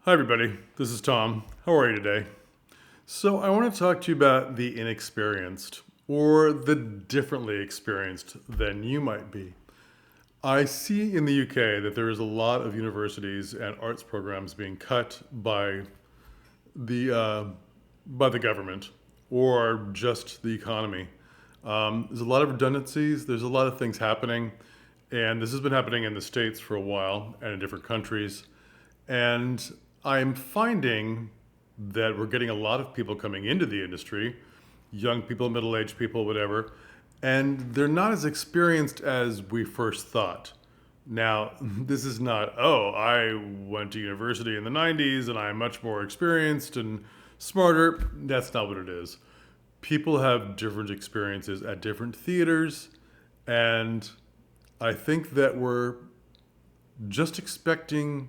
Hi, everybody. This is Tom. How are you today? So, I want to talk to you about the inexperienced or the differently experienced than you might be. I see in the UK that there is a lot of universities and arts programs being cut the uh, by the government or just the economy. There's a lot of redundancies. There's a lot of things happening, and this has been happening in the states for a while and in different countries. And I'm finding that we're getting a lot of people coming into the industry, young people, middle aged people, whatever, and they're not as experienced as we first thought. Now, this is not, oh, I went to university in the 90s and I'm much more experienced and smarter. That's not what it is. People have different experiences at different theaters, and I think that we're just expecting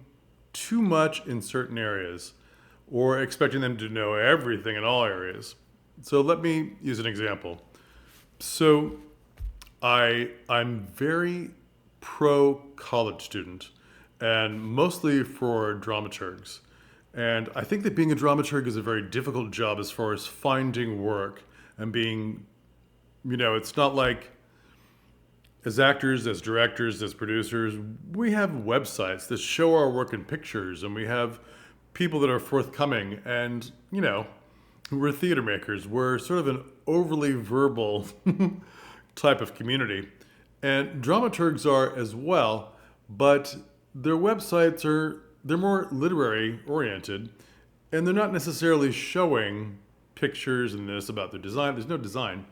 too much in certain areas or expecting them to know everything in all areas. So let me use an example. So I'm very pro college student and mostly for dramaturgs. And I think that being a dramaturg is a very difficult job as far as finding work and being, it's not like as actors, as directors, as producers, we have websites that show our work in pictures, and we have people that are forthcoming. And, we're theater makers. We're sort of an overly verbal type of community. And dramaturgs are as well, but their websites they're more literary oriented, and they're not necessarily showing pictures and this about their design. There's no design.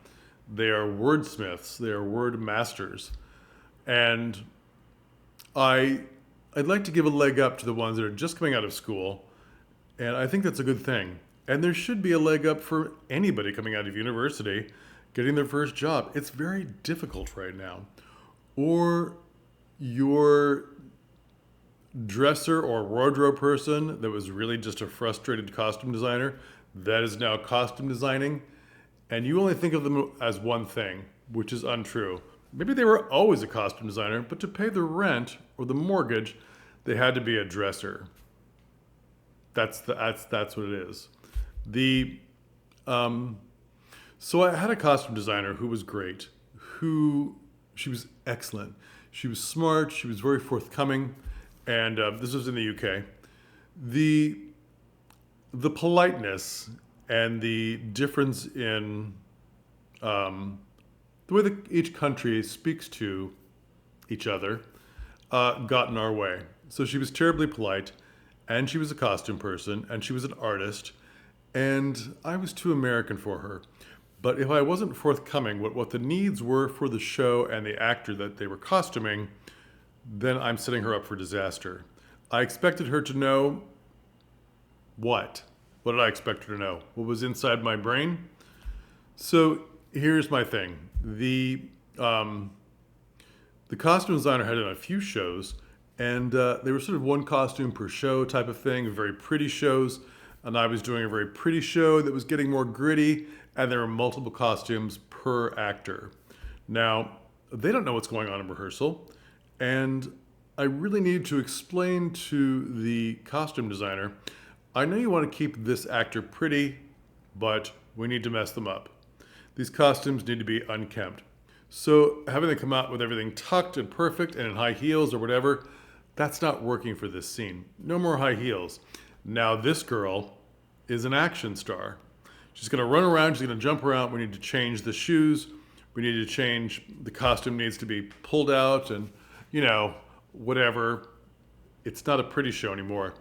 They are wordsmiths. They are word masters, and I I'd like to give a leg up to the ones that are just coming out of school, and I think that's a good thing. And there should be a leg up for anybody coming out of university, getting their first job. It's very difficult right now. Or your dresser or wardrobe person that was really just a frustrated costume designer that is now costume designing, and you only think of them as one thing, which is untrue. Maybe they were always a costume designer, but to pay the rent or the mortgage, they had to be a dresser. That's what it is. The um, so I had a costume designer who was great, who she was excellent. She was smart. She was very forthcoming, and this was in the UK. The the politeness and the difference in the way that each country speaks to each other got in our way. So she was terribly polite, and she was a costume person, and she was an artist, and I was too American for her. But if I wasn't forthcoming what the needs were for the show and the actor that they were costuming, then I'm setting her up for disaster. I expected her to know what? What did I expect her to know? What was inside my brain? So here's my thing. The costume designer had done a few shows, and they were sort of one costume per show type of thing, very pretty shows. And I was doing a very pretty show that was getting more gritty, and there were multiple costumes per actor. Now, they don't know what's going on in rehearsal, and I really need to explain to the costume designer, I know you want to keep this actor pretty, but we need to mess them up. These costumes need to be unkempt. So having them come out with everything tucked and perfect and in high heels or whatever, that's not working for this scene. No more high heels. Now this girl is an action star. She's going to run around, she's going to jump around. We need to change the shoes. We need to change, the costume needs to be pulled out and, whatever. It's not a pretty show anymore.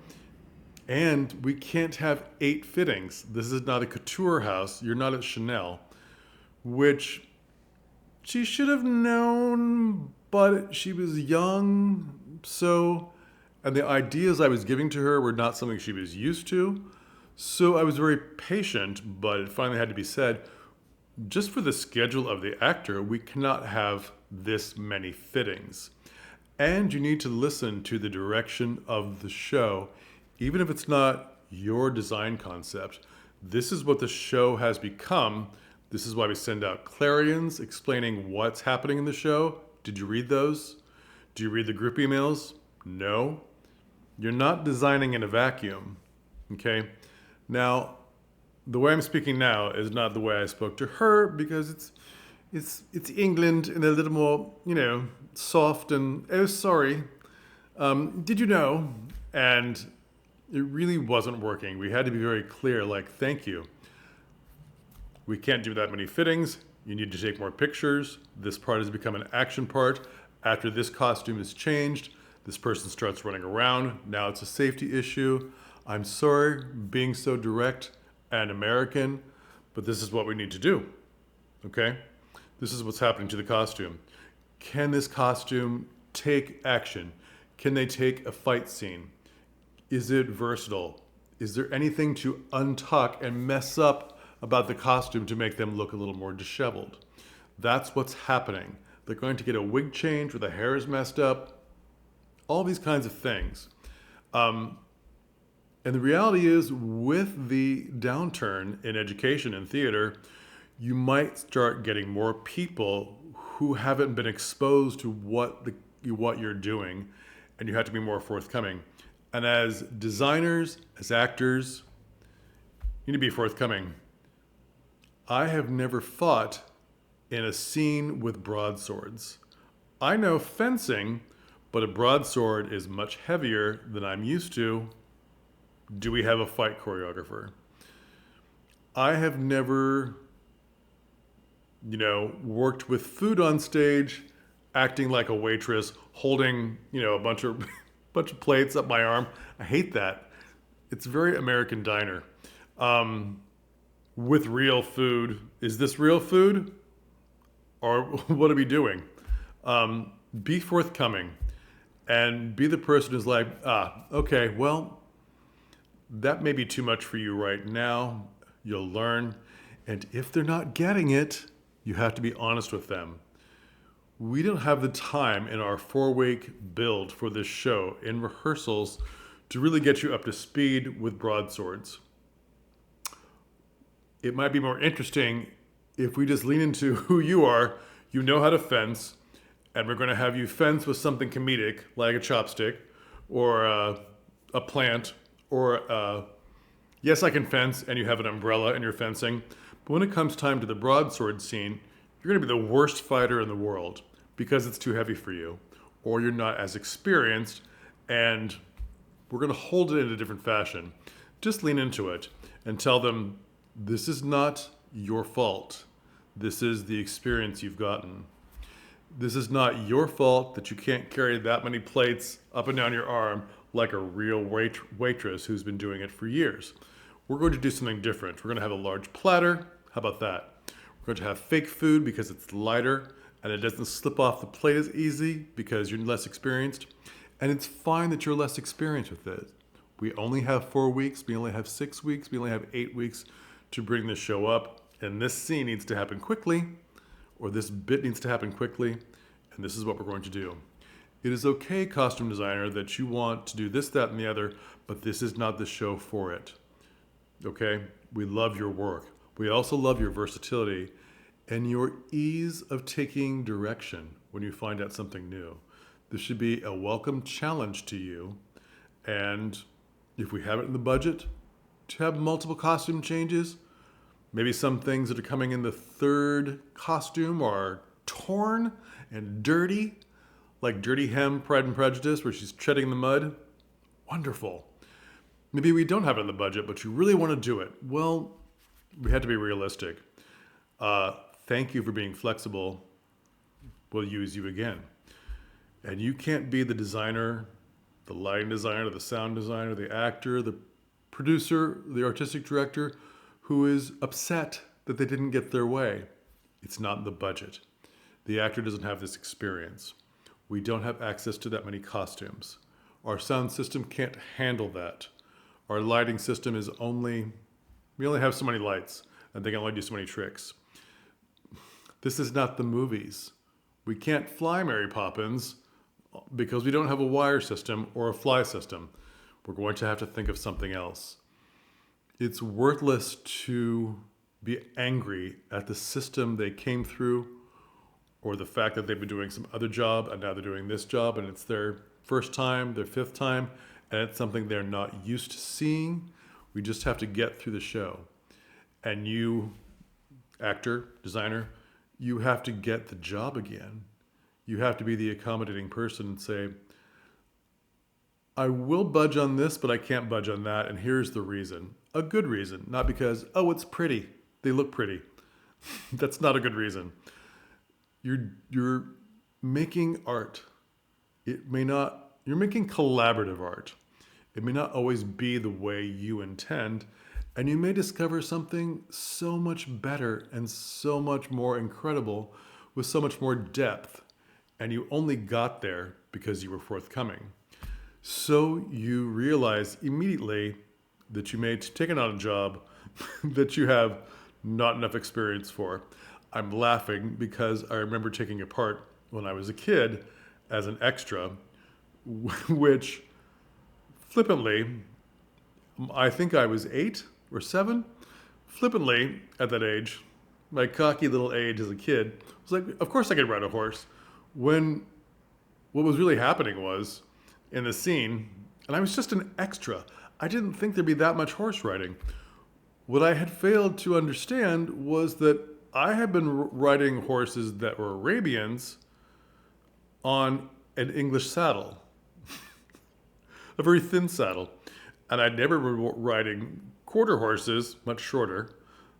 And we can't have 8 fittings. This is not a couture house. You're not at Chanel, which she should have known, but she was young. So, and the ideas I was giving to her were not something she was used to. So I was very patient, but it finally had to be said, just for the schedule of the actor, we cannot have this many fittings. And you need to listen to the direction of the show, even if it's not your design concept. This is what the show has become. This is why we send out clarions explaining what's happening in the show. Did you read those? Do you read the group emails? No. You're not designing in a vacuum. Okay? Now, the way I'm speaking now is not the way I spoke to her because it's England and a little more, soft and oh sorry. Did you know? And it really wasn't working. We had to be very clear, like, thank you. We can't do that many fittings. You need to take more pictures. This part has become an action part. After this costume is changed, this person starts running around. Now it's a safety issue. I'm sorry being so direct and American, but this is what we need to do. Okay? This is what's happening to the costume. Can this costume take action? Can they take a fight scene? Is it versatile? Is there anything to untuck and mess up about the costume to make them look a little more disheveled? That's what's happening. They're going to get a wig change where the hair is messed up. All these kinds of things. And the reality is, with the downturn in education and theater, you might start getting more people who haven't been exposed to what you're doing, and you have to be more forthcoming. And as designers, as actors, you need to be forthcoming. I have never fought in a scene with broadswords. I know fencing, but a broadsword is much heavier than I'm used to. Do we have a fight choreographer? I have never, worked with food on stage, acting like a waitress, holding, a bunch of plates up my arm. I hate that. It's very American diner. With real food, is this real food? Or what are we doing? Be forthcoming and be the person who's like, okay, well, that may be too much for you right now. You'll learn. And if they're not getting it, you have to be honest with them. We don't have the time in our 4-week build for this show in rehearsals to really get you up to speed with broadswords. It might be more interesting if we just lean into who you are. You know how to fence, and we're going to have you fence with something comedic like a chopstick or a plant or yes, I can fence, and you have an umbrella and you're fencing. But when it comes time to the broadsword scene, you're going to be the worst fighter in the world because it's too heavy for you, or you're not as experienced, and we're going to hold it in a different fashion. Just lean into it and tell them, this is not your fault. This is the experience you've gotten. This is not your fault that you can't carry that many plates up and down your arm like a real waitress who's been doing it for years. We're going to do something different. We're going to have a large platter. How about that? We're going to have fake food because it's lighter and it doesn't slip off the plate as easy because you're less experienced. And it's fine that you're less experienced with it. We only have 4 weeks. We only have 6 weeks. We only have 8 weeks to bring this show up. And this scene needs to happen quickly, or this bit needs to happen quickly. And this is what we're going to do. It is okay, costume designer, that you want to do this, that, and the other, but this is not the show for it. Okay? We love your work. We also love your versatility and your ease of taking direction when you find out something new. This should be a welcome challenge to you. And if we have it in the budget to have multiple costume changes, maybe some things that are coming in the third costume are torn and dirty, like Dirty Hem, Pride and Prejudice, where she's treading the mud. Wonderful. Maybe we don't have it in the budget, but you really want to do it. Well, we have to be realistic. Thank you for being flexible. We'll use you again. And you can't be the designer, the lighting designer, the sound designer, the actor, the producer, the artistic director who is upset that they didn't get their way. It's not in the budget. The actor doesn't have this experience. We don't have access to that many costumes. Our sound system can't handle that. Our lighting system is we only have so many lights, and they can only do so many tricks. This is not the movies. We can't fly Mary Poppins because we don't have a wire system or a fly system. We're going to have to think of something else. It's worthless to be angry at the system they came through or the fact that they've been doing some other job and now they're doing this job and it's their first time, their fifth time, and it's something they're not used to seeing. We just have to get through the show. And you, actor, designer, you have to get the job again. You have to be the accommodating person and say, I will budge on this, but I can't budge on that. And here's the reason. A good reason, not because, oh, it's pretty. They look pretty. That's not a good reason. You're making art. You're making collaborative art. It may not always be the way you intend, and you may discover something so much better and so much more incredible with so much more depth. And you only got there because you were forthcoming. So you realize immediately that you may take on a job that you have not enough experience for. I'm laughing because I remember taking a part when I was a kid as an extra, which flippantly, I think I was 8 or 7. Flippantly, at that age, my cocky little age as a kid, was like, of course I could ride a horse. When what was really happening was, in the scene, and I was just an extra, I didn't think there'd be that much horse riding. What I had failed to understand was that I had been riding horses that were Arabians on an English saddle, a very thin saddle. And I'd never been riding quarter horses, much shorter,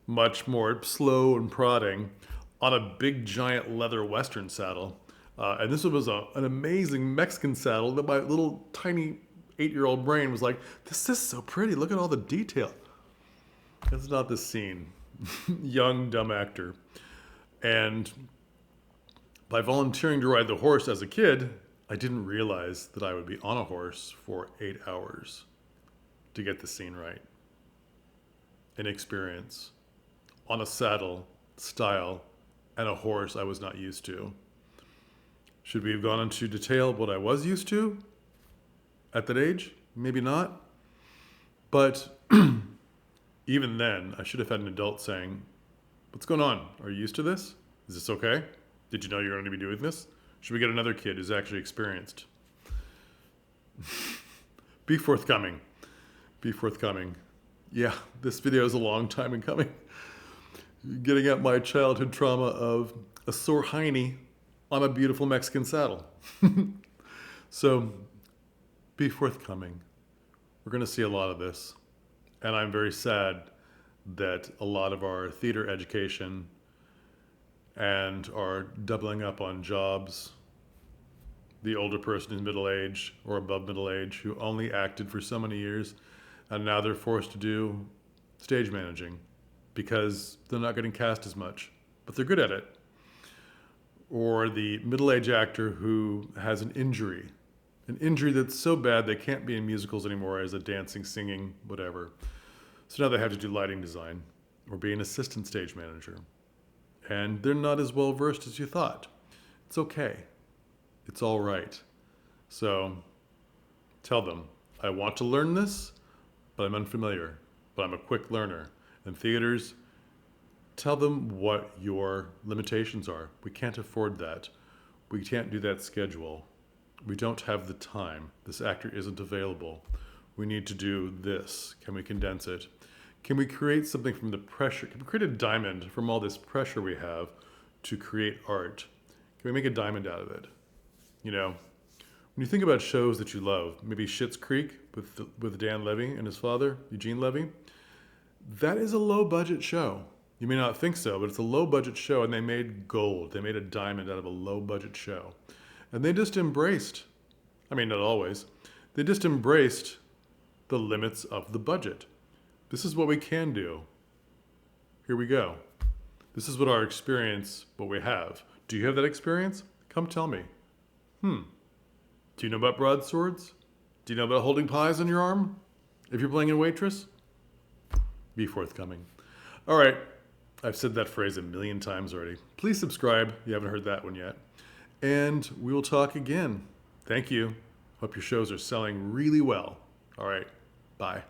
much more slow and prodding, on a big giant leather Western saddle. And this was an amazing Mexican saddle that my little tiny 8-year-old brain was like, this is so pretty, look at all the detail. That's not the scene. Young, dumb actor. And by volunteering to ride the horse as a kid, I didn't realize that I would be on a horse for 8 hours to get the scene right. An experience on a saddle, style, and a horse I was not used to. Should we have gone into detail of what I was used to at that age? Maybe not. But even then, I should have had an adult saying, what's going on? Are you used to this? Is this okay? Did you know you're going to be doing this? Should we get another kid who's actually experienced? Be forthcoming. Be forthcoming. Yeah, this video is a long time in coming. Getting at my childhood trauma of a sore hiney on a beautiful Mexican saddle. So, be forthcoming. We're going to see a lot of this. And I'm very sad that a lot of our theater education and our doubling up on jobs, the older person in middle age or above middle age who only acted for so many years, and now they're forced to do stage managing because they're not getting cast as much, but they're good at it. Or the middle-aged actor who has an injury that's so bad they can't be in musicals anymore as a dancing, singing, whatever. So now they have to do lighting design or be an assistant stage manager. And they're not as well versed as you thought. It's okay. It's all right. So tell them, I want to learn this, but I'm unfamiliar, but I'm a quick learner. In theaters, tell them what your limitations are. We can't afford that. We can't do that schedule. We don't have the time. This actor isn't available. We need to do this. Can we condense it? Can we create something from the pressure? Can we create a diamond from all this pressure we have to create art? Can we make a diamond out of it? You know, when you think about shows that you love, maybe Schitt's Creek with Dan Levy and his father, Eugene Levy, that is a low-budget show. You may not think so, but it's a low-budget show, and they made gold. They made a diamond out of a low-budget show. And they just embraced, I mean, not always, they just embraced the limits of the budget. This is what we can do. Here we go. This is what our experience, what we have. Do you have that experience? Come tell me. Do you know about broadswords? Do you know about holding pies on your arm? If you're playing a waitress? Be forthcoming. All right. I've said that phrase a million times already. Please subscribe if you haven't heard that one yet. And we will talk again. Thank you. Hope your shows are selling really well. All right. Bye.